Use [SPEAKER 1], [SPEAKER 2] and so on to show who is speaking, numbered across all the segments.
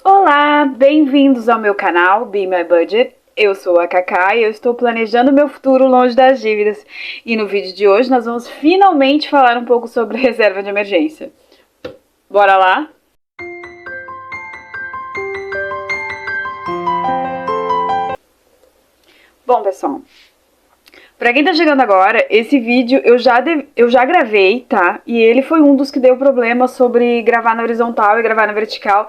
[SPEAKER 1] Olá, bem-vindos ao meu canal Be My Budget. Eu sou a Cacá e eu estou planejando meu futuro longe das dívidas. E no vídeo de hoje nós vamos finalmente falar um pouco sobre reserva de emergência. Bora lá? Bom, pessoal, pra quem tá chegando agora, esse vídeo eu já gravei, tá? E ele foi um dos que deu problema sobre gravar na horizontal e gravar na vertical.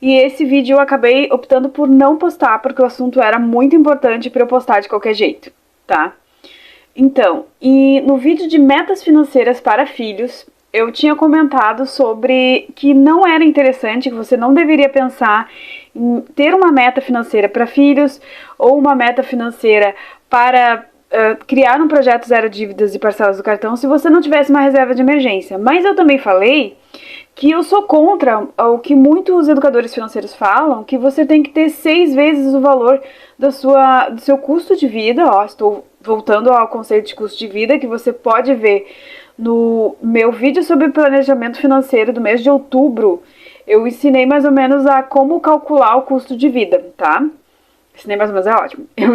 [SPEAKER 1] E esse vídeo eu acabei optando por não postar, porque o assunto era muito importante para eu postar de qualquer jeito, tá? Então, e no vídeo de metas financeiras para filhos, eu tinha comentado sobre que não era interessante, que você não deveria pensar em ter uma meta financeira para filhos ou uma meta financeira para criar um projeto zero dívidas e parcelas do cartão se você não tivesse uma reserva de emergência. Mas eu também falei que eu sou contra o que muitos educadores financeiros falam, que você tem que ter 6 vezes o valor do seu custo de vida. Ó, estou voltando ao conceito de custo de vida, que você pode ver no meu vídeo sobre planejamento financeiro do mês de outubro. Eu ensinei mais ou menos a como calcular o custo de vida, tá? Ensinei mais ou menos, é ótimo. Eu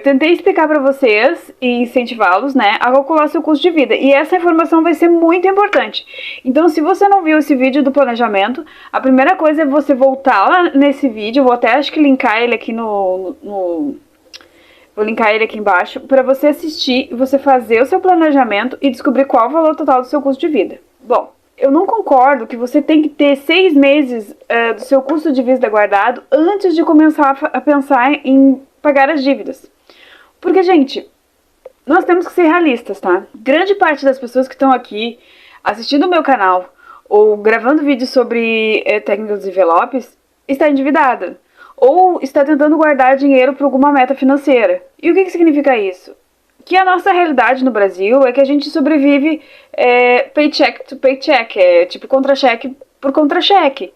[SPEAKER 1] tentei explicar para vocês e incentivá-los, né, a calcular seu custo de vida. E essa informação vai ser muito importante. Então, se você não viu esse vídeo do planejamento, a primeira coisa é você voltar lá nesse vídeo. Eu vou até, acho que linkar ele aqui vou linkar ele aqui embaixo, para você assistir e você fazer o seu planejamento e descobrir qual é o valor total do seu custo de vida. Bom, eu não concordo que você tem que ter 6 meses do seu custo de vida guardado antes de começar a pensar em pagar as dívidas. Porque, gente, nós temos que ser realistas, tá? Grande parte das pessoas que estão aqui assistindo o meu canal ou gravando vídeos sobre técnicas dos envelopes está endividada. Ou está tentando guardar dinheiro para alguma meta financeira. E o que significa isso? Que a nossa realidade no Brasil é que a gente sobrevive paycheck to paycheck, tipo contra-cheque por contra-cheque.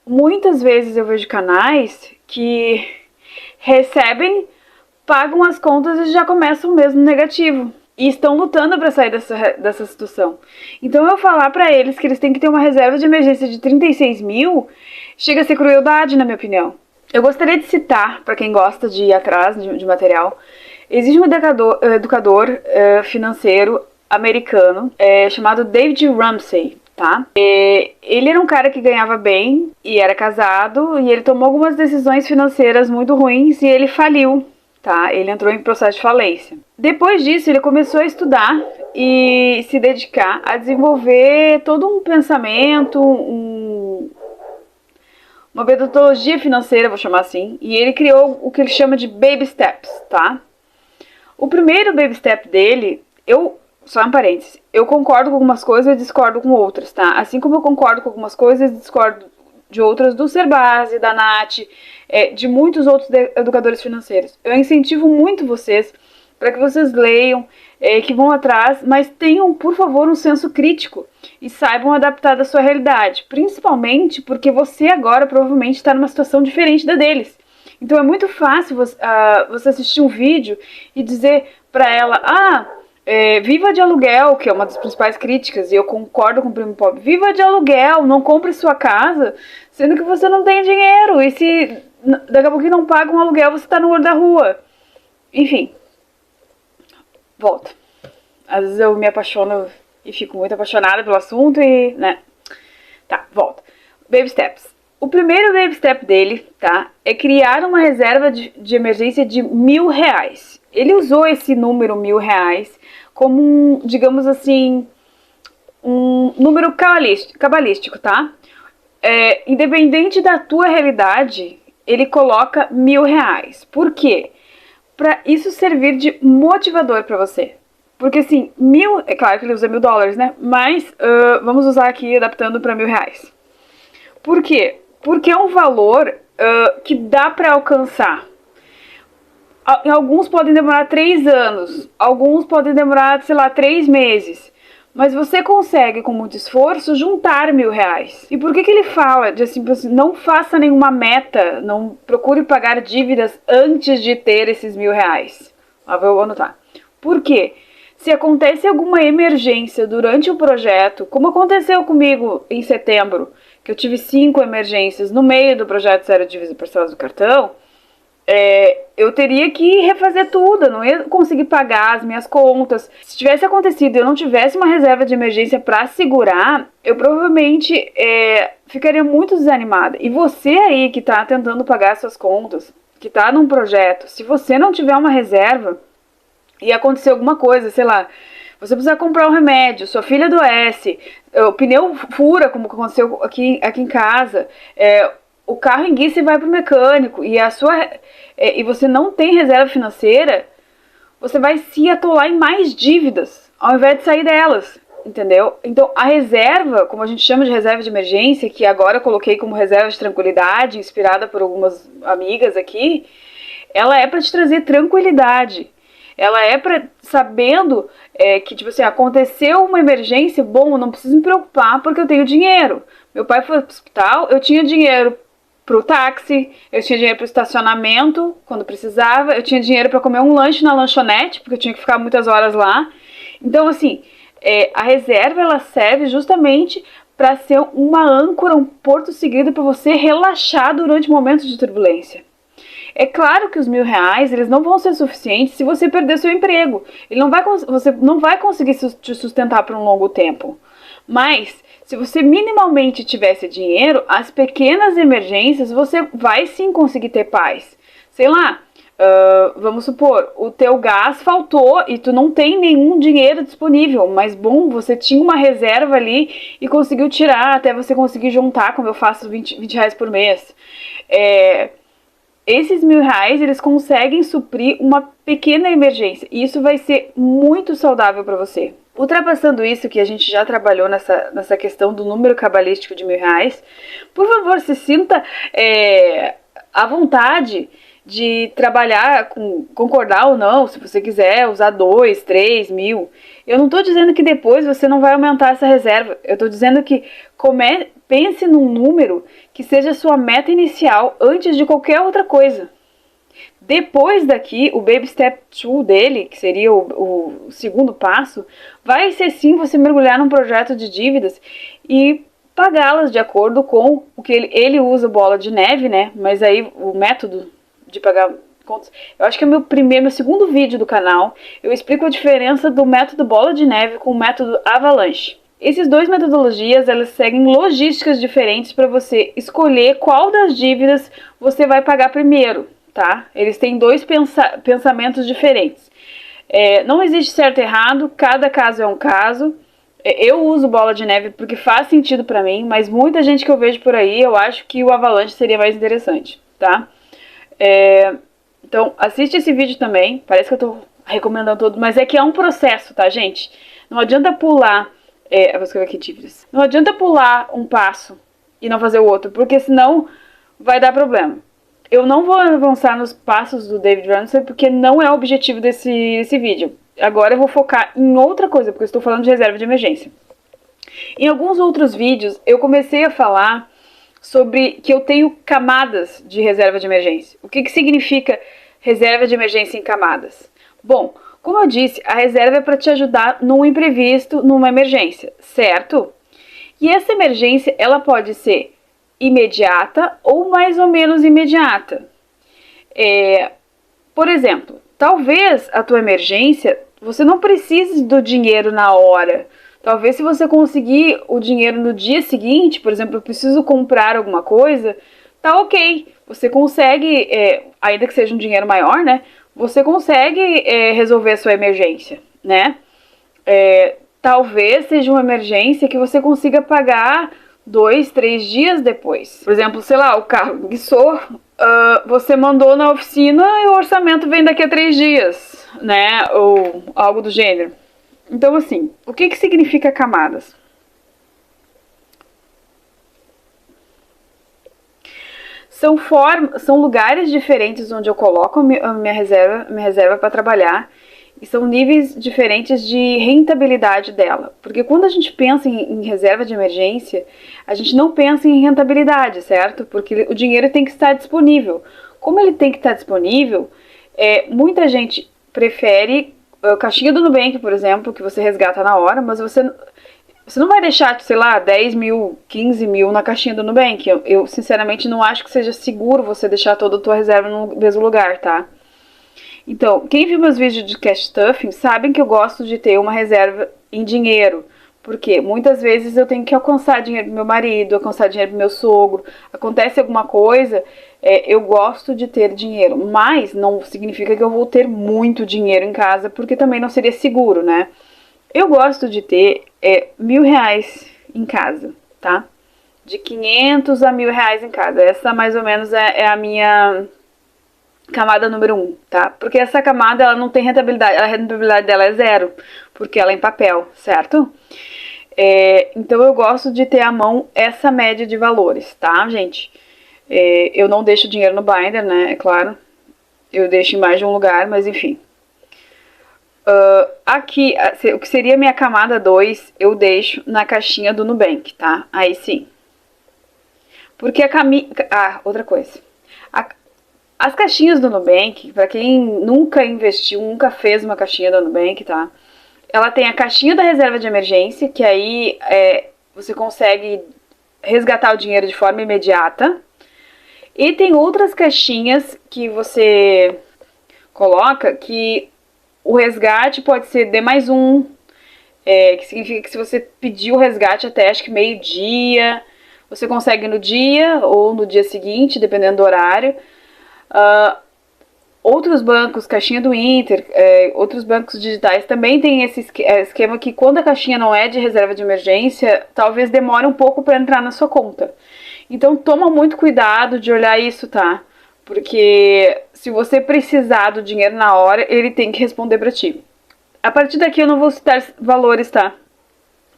[SPEAKER 1] Muitas vezes eu vejo canais que recebem, pagam as contas e já começam o mês no negativo. E estão lutando para sair dessa situação. Então eu falar para eles que eles têm que ter uma reserva de emergência de 36 mil, chega a ser crueldade, na minha opinião. Eu gostaria de citar, para quem gosta de ir atrás de material, existe um educador financeiro americano chamado David Ramsey, tá? Ele era um cara que ganhava bem e era casado, e ele tomou algumas decisões financeiras muito ruins e ele faliu, tá? Ele entrou em processo de falência. Depois disso, ele começou a estudar e se dedicar a desenvolver todo um pensamento, uma metodologia financeira, vou chamar assim, e ele criou o que ele chama de baby steps, tá? O primeiro baby step dele, só um parênteses, eu concordo com algumas coisas e discordo com outras, tá? Assim como eu concordo com algumas coisas e discordo de outras do Serbase, da Nath, de muitos outros educadores financeiros. Eu incentivo muito vocês para que vocês leiam, que vão atrás, mas tenham, por favor, um senso crítico e saibam adaptar da sua realidade, principalmente porque você agora provavelmente está numa situação diferente da deles. Então é muito fácil você assistir um vídeo e dizer para ela, viva de aluguel, que é uma das principais críticas, e eu concordo com o Primo Pobre, viva de aluguel, não compre sua casa, sendo que você não tem dinheiro, e se daqui a pouco não paga um aluguel, você está no olho da rua. Enfim, volto. Às vezes eu me apaixono e fico muito apaixonada pelo assunto e, né, tá, volto. Baby steps. O primeiro baby step dele, tá, é criar uma reserva de emergência de R$1.000. Ele usou esse número R$1.000 como digamos assim, um número cabalístico, tá? Independente da tua realidade, ele coloca R$1.000. Por quê? Para isso servir de motivador para você. Porque assim, é claro que ele usa $1.000, né? Mas vamos usar aqui adaptando para R$1.000. Por quê? Porque é um valor que dá para alcançar. Alguns podem demorar 3 anos, alguns podem demorar, sei lá, 3 meses. Mas você consegue, com muito esforço, juntar R$1.000. E por que ele fala de assim, não faça nenhuma meta, não procure pagar dívidas antes de ter esses R$1.000? Vou anotar. Por quê? Se acontece alguma emergência durante o projeto, como aconteceu comigo em setembro, que eu tive 5 emergências no meio do projeto Zero Dívidas Parcelas do Cartão, eu teria que refazer tudo, eu não ia conseguir pagar as minhas contas. Se tivesse acontecido e eu não tivesse uma reserva de emergência para segurar, eu provavelmente ficaria muito desanimada. E você aí que está tentando pagar suas contas, que está num projeto, se você não tiver uma reserva e acontecer alguma coisa, sei lá, você precisa comprar um remédio, sua filha adoece, o pneu fura, como aconteceu aqui em casa, o carro enguiça e vai pro mecânico, e você não tem reserva financeira, você vai se atolar em mais dívidas, ao invés de sair delas, entendeu? Então, a reserva, como a gente chama de reserva de emergência, que agora eu coloquei como reserva de tranquilidade, inspirada por algumas amigas aqui, ela é para te trazer tranquilidade. Ela é para sabendo que, tipo assim, aconteceu uma emergência, bom, eu não preciso me preocupar porque eu tenho dinheiro. Meu pai foi pro hospital, eu tinha dinheiro pro táxi, eu tinha dinheiro pro estacionamento quando precisava, eu tinha dinheiro para comer um lanche na lanchonete, porque eu tinha que ficar muitas horas lá. Então, assim, a reserva, ela serve justamente para ser uma âncora, um porto seguro para você relaxar durante momentos de turbulência. É claro que os R$1.000, eles não vão ser suficientes se você perder seu emprego. Você não vai conseguir te sustentar por um longo tempo. Mas, se você minimamente tivesse dinheiro, as pequenas emergências, você vai sim conseguir ter paz. Sei lá, vamos supor, o teu gás faltou e tu não tem nenhum dinheiro disponível. Mas, bom, você tinha uma reserva ali e conseguiu tirar até você conseguir juntar, como eu faço, R$20 por mês. Esses R$1.000, eles conseguem suprir uma pequena emergência. E isso vai ser muito saudável para você. Ultrapassando isso, que a gente já trabalhou nessa questão do número cabalístico de R$1.000, por favor, se sinta à vontade de trabalhar, concordar ou não, se você quiser usar 2, 3 mil. Eu não estou dizendo que depois você não vai aumentar essa reserva. Eu estou dizendo que pense num número que seja sua meta inicial antes de qualquer outra coisa. Depois daqui, o Baby Step 2 dele, que seria o segundo passo, vai ser sim você mergulhar num projeto de dívidas e pagá-las de acordo com o que ele usa bola de neve, né? Mas aí o método de pagar contas, eu acho que é meu segundo vídeo do canal, eu explico a diferença do método bola de neve com o método avalanche. Essas duas metodologias, elas seguem logísticas diferentes para você escolher qual das dívidas você vai pagar primeiro, tá? Eles têm dois pensamentos diferentes. Não existe certo e errado, cada caso é um caso. Eu uso bola de neve porque faz sentido para mim, mas muita gente que eu vejo por aí, eu acho que o avalanche seria mais interessante, tá? Então, assiste esse vídeo também, parece que eu tô recomendando todo, mas é que é um processo, tá, gente? Não adianta pular... eu vou escrever aqui dívidas. Não adianta pular um passo e não fazer o outro, porque senão vai dar problema. Eu não vou avançar nos passos do David Ramsey, porque não é o objetivo desse vídeo. Agora eu vou focar em outra coisa, porque eu estou falando de reserva de emergência. Em alguns outros vídeos, eu comecei a falar sobre que eu tenho camadas de reserva de emergência. O que significa reserva de emergência em camadas? Bom, como eu disse, a reserva é para te ajudar num imprevisto, numa emergência, certo? E essa emergência, ela pode ser imediata ou mais ou menos imediata. Por exemplo, talvez a tua emergência, você não precise do dinheiro na hora. Talvez se você conseguir o dinheiro no dia seguinte, por exemplo, eu preciso comprar alguma coisa, tá ok. Você consegue, ainda que seja um dinheiro maior, né? Você consegue resolver a sua emergência, né? Talvez seja uma emergência que você consiga pagar 2, 3 dias depois. Por exemplo, sei lá, o carro guiçou, você mandou na oficina e o orçamento vem daqui a 3 dias, né? Ou algo do gênero. Então, assim, o que significa camadas? São lugares diferentes onde eu coloco a minha reserva para trabalhar, e são níveis diferentes de rentabilidade dela. Porque quando a gente pensa em reserva de emergência, a gente não pensa em rentabilidade, certo? Porque o dinheiro tem que estar disponível. Como ele tem que estar disponível, muita gente prefere a caixinha do Nubank, por exemplo, que você resgata na hora, mas você não vai deixar, sei lá, 10 mil, 15 mil na caixinha do Nubank. Eu sinceramente não acho que seja seguro você deixar toda a tua reserva no mesmo lugar, tá? Então, quem viu meus vídeos de cash stuffing sabem que eu gosto de ter uma reserva em dinheiro. Porque muitas vezes eu tenho que alcançar dinheiro do meu marido, alcançar dinheiro do meu sogro. Acontece alguma coisa, eu gosto de ter dinheiro. Mas não significa que eu vou ter muito dinheiro em casa, porque também não seria seguro, né? Eu gosto de ter R$ 1.000 em casa, tá? De 500 a R$ 1.000 em casa. Essa mais ou menos é a minha camada número 1, tá? Porque essa camada, ela não tem rentabilidade, a rentabilidade dela é zero, porque ela é em papel, certo? Então eu gosto de ter à mão essa média de valores, tá, gente? Eu não deixo dinheiro no binder, né, é claro. Eu deixo em mais de um lugar, mas enfim. Aqui, o que seria minha camada 2, eu deixo na caixinha do Nubank, tá? Aí sim. Porque outra coisa. As caixinhas do Nubank, pra quem nunca investiu, nunca fez uma caixinha do Nubank, tá? Ela tem a caixinha da reserva de emergência, que aí você consegue resgatar o dinheiro de forma imediata. E tem outras caixinhas que você coloca que o resgate pode ser D+1, que significa que se você pedir o resgate até acho que meio-dia, você consegue no dia ou no dia seguinte, dependendo do horário. Outros bancos, caixinha do Inter, outros bancos digitais também tem esse esquema que quando a caixinha não é de reserva de emergência, talvez demore um pouco para entrar na sua conta. Então toma muito cuidado de olhar isso, tá? Porque se você precisar do dinheiro na hora, ele tem que responder para ti. A partir daqui eu não vou citar valores, tá?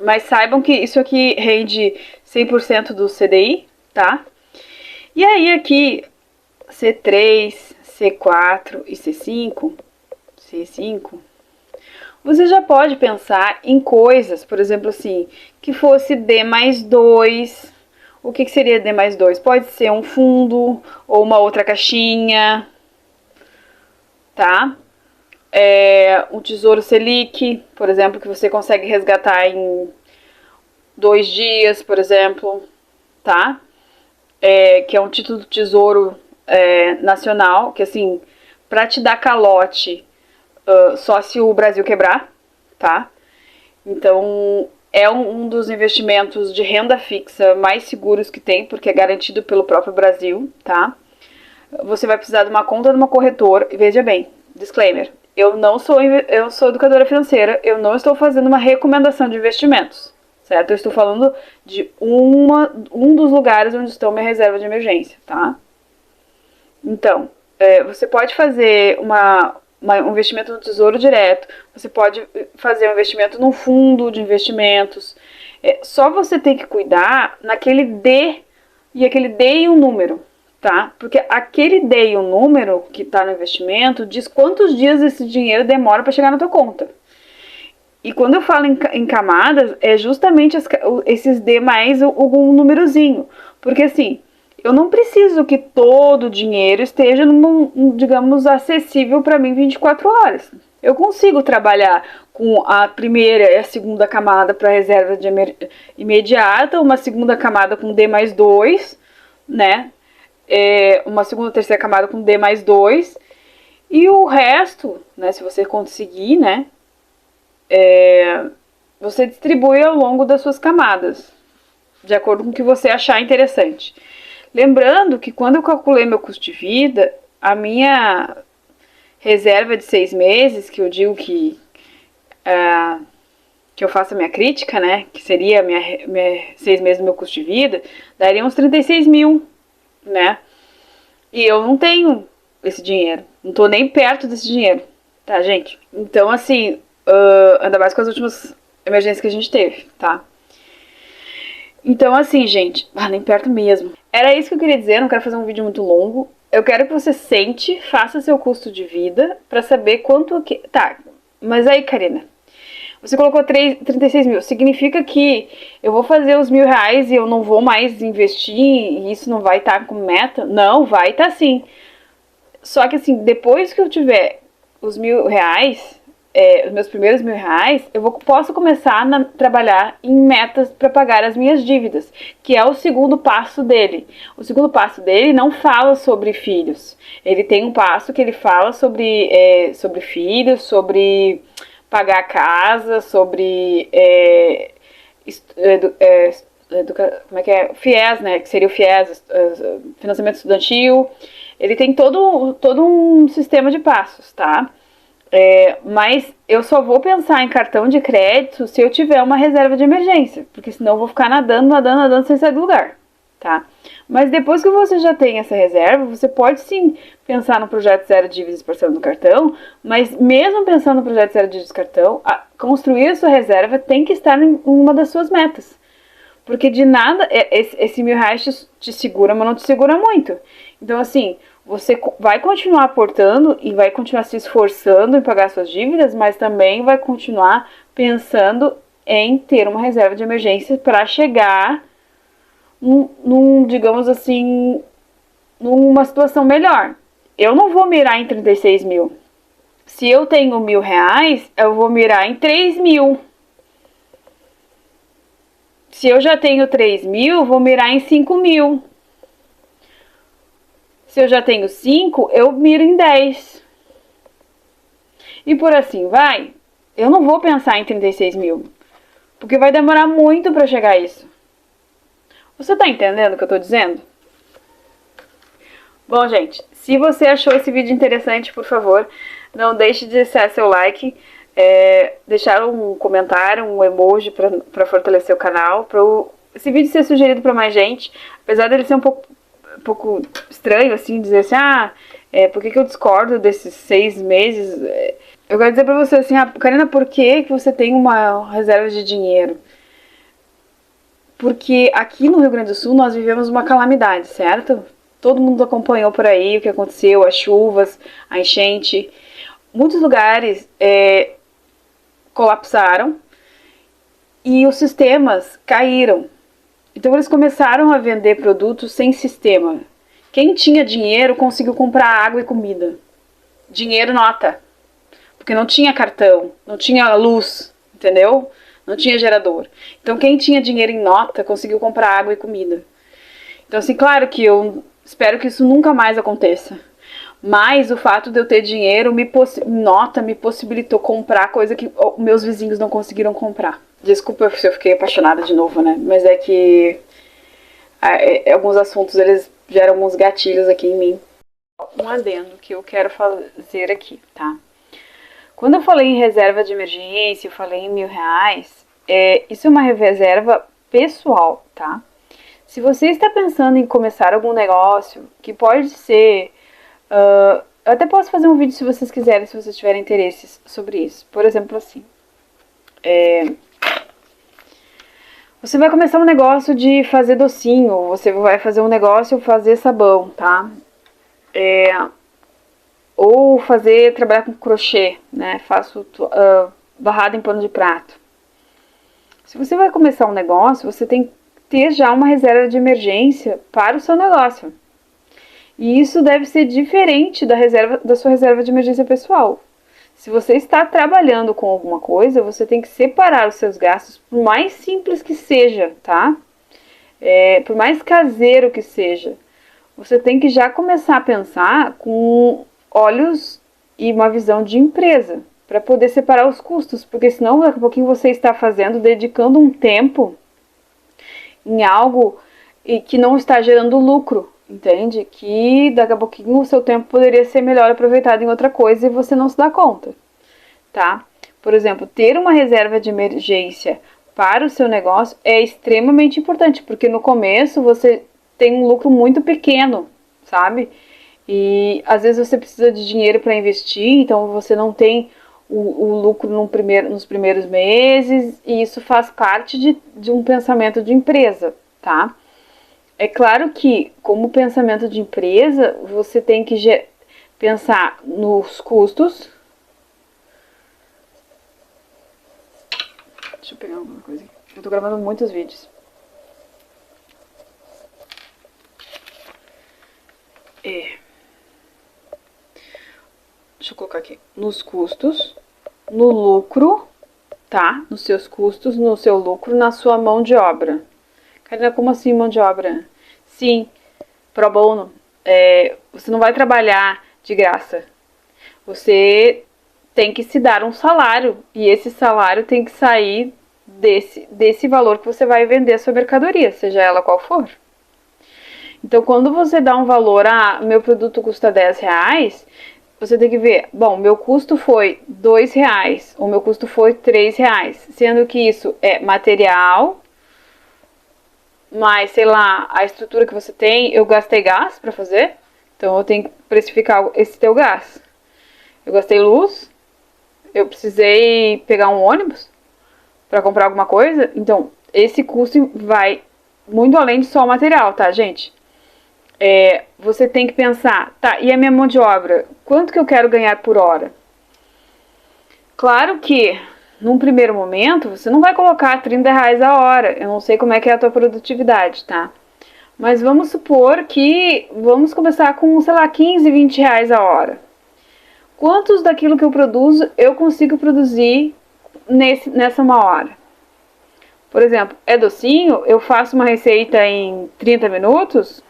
[SPEAKER 1] Mas saibam que isso aqui rende 100% do CDI, tá? E aí aqui, C3, C4 e C5, você já pode pensar em coisas, por exemplo assim, que fosse D+2. O que seria D+2? Pode ser um fundo ou uma outra caixinha, tá? Um tesouro Selic, por exemplo, que você consegue resgatar em 2 dias, por exemplo, tá? Que é um título do tesouro nacional, que assim, pra te dar calote, só se o Brasil quebrar, tá? Então, é um dos investimentos de renda fixa mais seguros que tem, porque é garantido pelo próprio Brasil, tá? Você vai precisar de uma conta de uma corretora. Veja bem, disclaimer, eu sou educadora financeira, eu não estou fazendo uma recomendação de investimentos, certo? Eu estou falando de um dos lugares onde estão minha reserva de emergência, tá? Então, você pode fazer um investimento no Tesouro Direto, você pode fazer um investimento num fundo de investimentos. Só você tem que cuidar naquele D, e aquele D e um número, tá? Porque aquele D e um número que tá no investimento diz quantos dias esse dinheiro demora para chegar na tua conta. E quando eu falo em camadas, é justamente esses D mais um númerozinho. Porque assim, eu não preciso que todo o dinheiro esteja, digamos, acessível para mim 24 horas. Eu consigo trabalhar com a primeira e a segunda camada para reserva de imediata, uma segunda camada com D+2, né? Uma segunda, terceira camada com D+2, e o resto, né, se você conseguir, né, você distribui ao longo das suas camadas, de acordo com o que você achar interessante. Lembrando que quando eu calculei meu custo de vida, a minha reserva de 6 meses, que eu digo que eu faço a minha crítica, né, que seria minha 6 meses do meu custo de vida, daria uns 36 mil, né? E eu não tenho esse dinheiro, não tô nem perto desse dinheiro, tá, gente? Então, assim, ainda mais com as últimas emergências que a gente teve, tá? Então, assim, gente, nem perto mesmo. Era isso que eu queria dizer, não quero fazer um vídeo muito longo. Eu quero que você sente, faça seu custo de vida pra saber quanto que... Tá, mas aí, Karina, você colocou 36 mil, significa que eu vou fazer os R$ 1.000 e eu não vou mais investir e isso não vai estar como meta? Não, vai estar sim. Só que assim, depois que eu tiver os R$ 1.000, os meus primeiros R$ 1.000, posso começar a trabalhar em metas para pagar as minhas dívidas, que é o segundo passo dele. O segundo passo dele não fala sobre filhos. Ele tem um passo que ele fala sobre filhos, sobre pagar a casa, sobre como é que é? FIES, né? Que seria o FIES, financiamento estudantil. Ele tem todo um sistema de passos, tá? Mas eu só vou pensar em cartão de crédito se eu tiver uma reserva de emergência, porque senão eu vou ficar nadando sem sair do lugar, tá? Mas depois que você já tem essa reserva, você pode sim pensar no projeto zero dívidas parcelando no cartão, mas mesmo pensando no projeto zero dívidas cartão, construir a sua reserva tem que estar em uma das suas metas. Porque de nada, esse R$ 1.000 te segura, mas não te segura muito. Então, assim, você vai continuar aportando e vai continuar se esforçando em pagar suas dívidas, mas também vai continuar pensando em ter uma reserva de emergência para chegar digamos assim, numa situação melhor. Eu não vou mirar em 36 mil. Se eu tenho R$ 1.000, eu vou mirar em 3 mil. Se eu já tenho 3 mil, vou mirar em 5 mil. Se eu já tenho 5, eu miro em 10. E por assim vai. Eu não vou pensar em 36 mil. Porque vai demorar muito para chegar a isso. Você tá entendendo o que eu tô dizendo? Bom, gente, se você achou esse vídeo interessante, por favor, não deixe de deixar seu like, deixar um comentário, um emoji para fortalecer o canal, para esse vídeo ser sugerido para mais gente, apesar dele ser um pouco estranho, assim, dizer assim, por que eu discordo desses 6 meses? Eu quero dizer pra você assim, Karina, por que você tem uma reserva de dinheiro? Porque aqui no Rio Grande do Sul nós vivemos uma calamidade, certo? Todo mundo acompanhou por aí o que aconteceu, as chuvas, a enchente. Muitos lugares colapsaram e os sistemas caíram. Então eles começaram a vender produtos sem sistema. Quem tinha dinheiro conseguiu comprar água e comida. Dinheiro nota. Porque não tinha cartão, não tinha luz, entendeu? Não tinha gerador. Então quem tinha dinheiro em nota conseguiu comprar água e comida. Então assim, claro que eu espero que isso nunca mais aconteça. Mas o fato de eu ter dinheiro me possibilitou comprar coisa que meus vizinhos não conseguiram comprar. Desculpa se eu fiquei apaixonada de novo, né? Mas é que alguns assuntos eles geram alguns gatilhos aqui em mim. Um adendo que eu quero fazer aqui, tá? Quando eu falei em reserva de emergência, eu falei em R$ 1.000, isso é uma reserva pessoal, tá? Se você está pensando em começar algum negócio, que pode ser... eu até posso fazer um vídeo se vocês quiserem, se vocês tiverem interesse sobre isso. Por exemplo, assim... você vai começar um negócio de fazer docinho, você vai fazer um negócio de fazer sabão, tá? Ou trabalhar com crochê, né? Faço barrada em pano de prato. Se você vai começar um negócio, você tem que ter já uma reserva de emergência para o seu negócio. E isso deve ser diferente da sua reserva de emergência pessoal. Se você está trabalhando com alguma coisa, você tem que separar os seus gastos, por mais simples que seja, tá? Por mais caseiro que seja. Você tem que já começar a pensar com olhos e uma visão de empresa, para poder separar os custos, porque senão daqui a pouquinho você está dedicando um tempo em algo e que não está gerando lucro, entende? Que daqui a pouquinho o seu tempo poderia ser melhor aproveitado em outra coisa e você não se dá conta, tá? Por exemplo, ter uma reserva de emergência para o seu negócio é extremamente importante, porque no começo você tem um lucro muito pequeno, sabe? E às vezes você precisa de dinheiro para investir, então você não tem o lucro nos primeiros meses, e isso faz parte de um pensamento de empresa, tá? É claro que, como pensamento de empresa, você tem que pensar nos custos. Deixa eu pegar alguma coisa aqui. Eu tô gravando muitos vídeos. Deixa eu colocar aqui. Nos custos no lucro, tá? Nos seus custos, no seu lucro, na sua mão de obra. Karina, como assim mão de obra? Sim, pro bono. Você não vai trabalhar de graça. Você tem que se dar um salário. E esse salário tem que sair desse valor que você vai vender a sua mercadoria, seja ela qual for. Então, quando você dá um valor, meu produto custa 10 reais, você tem que ver, bom, meu custo foi 2 reais, ou meu custo foi 3 reais, sendo que isso é material, mas, sei lá, a estrutura que você tem, eu gastei gás para fazer, então eu tenho que precificar esse teu gás. Eu gastei luz, eu precisei pegar um ônibus para comprar alguma coisa, então esse custo vai muito além de só o material, tá, gente? Você tem que pensar, tá, e a minha mão de obra? Quanto que eu quero ganhar por hora? Claro que, num primeiro momento, você não vai colocar 30 reais a hora. Eu não sei como é que é a tua produtividade, tá? Mas vamos supor que vamos começar com, sei lá, 15, 20 reais a hora. Quantos daquilo que eu produzo eu consigo produzir nessa uma hora? Por exemplo, é docinho, eu faço uma receita em 30 minutos.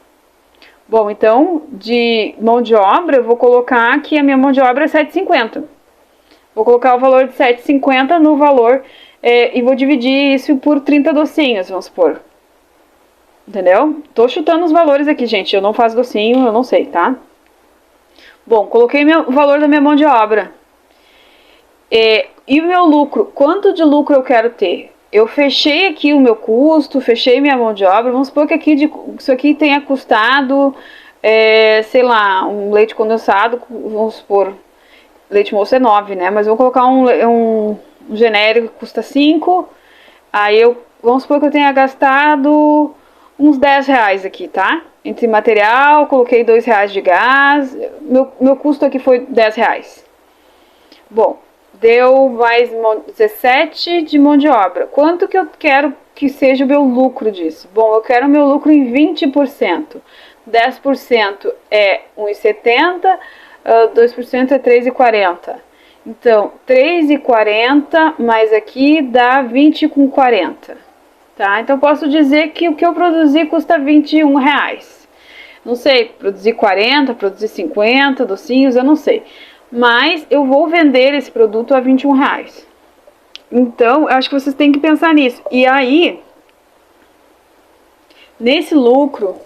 [SPEAKER 1] Bom, então, de mão de obra, eu vou colocar que a minha mão de obra é 7,50. Vou colocar o valor de 7,50 no valor e vou dividir isso por 30 docinhos, vamos supor. Entendeu? Tô chutando os valores aqui, gente. Eu não faço docinho, eu não sei, tá? Bom, coloquei o valor da minha mão de obra. E o meu lucro? Quanto de lucro eu quero ter? Eu fechei aqui o meu custo, fechei minha mão de obra. Vamos supor que isso aqui tenha custado, sei lá, um leite condensado, vamos supor, leite moço é 9, né? Mas vou colocar um genérico que custa 5. Aí vamos supor que eu tenha gastado uns 10 reais aqui, tá? Entre material, coloquei 2 reais de gás. Meu custo aqui foi 10 reais. Bom, deu mais 17 de mão de obra. Quanto que eu quero que seja o meu lucro disso? Bom, eu quero o meu lucro em 20%. 10% é 1,70, 2% é 3,40. Então, 3,40 mais aqui dá 20,40. Tá? Então, posso dizer que o que eu produzi custa 21 reais. Não sei, produzir 40, produzir 50 docinhos, eu não sei. Mas eu vou vender esse produto a 21 reais. Então, eu acho que vocês têm que pensar nisso. E aí, nesse lucro,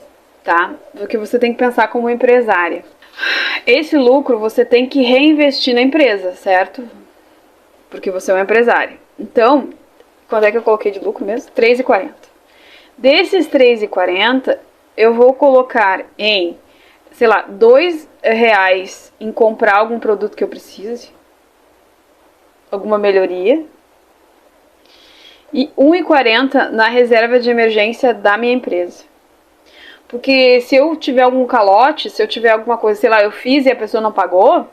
[SPEAKER 1] tá? O que você tem que pensar como empresária. Esse lucro você tem que reinvestir na empresa, certo? Porque você é um empresário. Então, quanto é que eu coloquei de lucro mesmo? 3,40. Desses 3,40, eu vou colocar em, sei lá, 2 reais em comprar algum produto que eu precise, alguma melhoria, e 1,40 na reserva de emergência da minha empresa. Porque se eu tiver algum calote, se eu tiver alguma coisa, sei lá, eu fiz e a pessoa não pagou,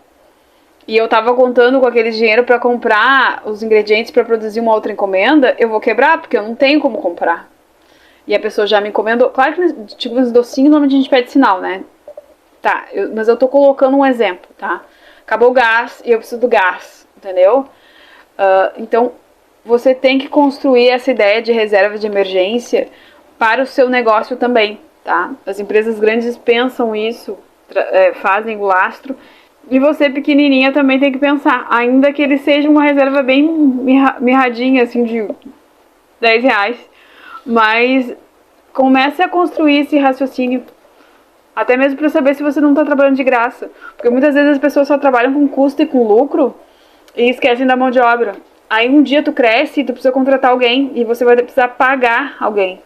[SPEAKER 1] e eu tava contando com aquele dinheiro para comprar os ingredientes para produzir uma outra encomenda, eu vou quebrar, porque eu não tenho como comprar. E a pessoa já me encomendou. Claro que, tipo, os docinhos, normalmente a gente pede sinal, né? Tá, mas eu tô colocando um exemplo, tá? Acabou o gás e eu preciso do gás, entendeu? Então, você tem que construir essa ideia de reserva de emergência para o seu negócio também, tá? As empresas grandes pensam isso, fazem o lastro. E você, pequenininha, também tem que pensar, ainda que ele seja uma reserva bem mirradinha, assim, de 10 reais. Mas comece a construir esse raciocínio, até mesmo para saber se você não está trabalhando de graça. Porque muitas vezes as pessoas só trabalham com custo e com lucro e esquecem da mão de obra. Aí um dia tu cresce e tu precisa contratar alguém e você vai precisar pagar alguém.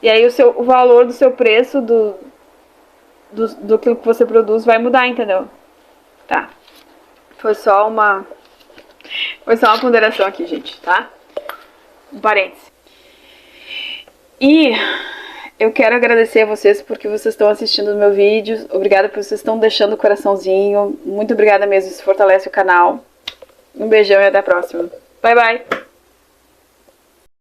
[SPEAKER 1] E aí o valor do seu preço, do que você produz, vai mudar, entendeu? Tá. Foi só uma ponderação aqui, gente, tá? Um parênteses. E eu quero agradecer a vocês porque vocês estão assistindo o meu vídeo. Obrigada por vocês estão deixando o coraçãozinho. Muito obrigada mesmo, isso fortalece o canal. Um beijão e até a próxima. Bye, bye!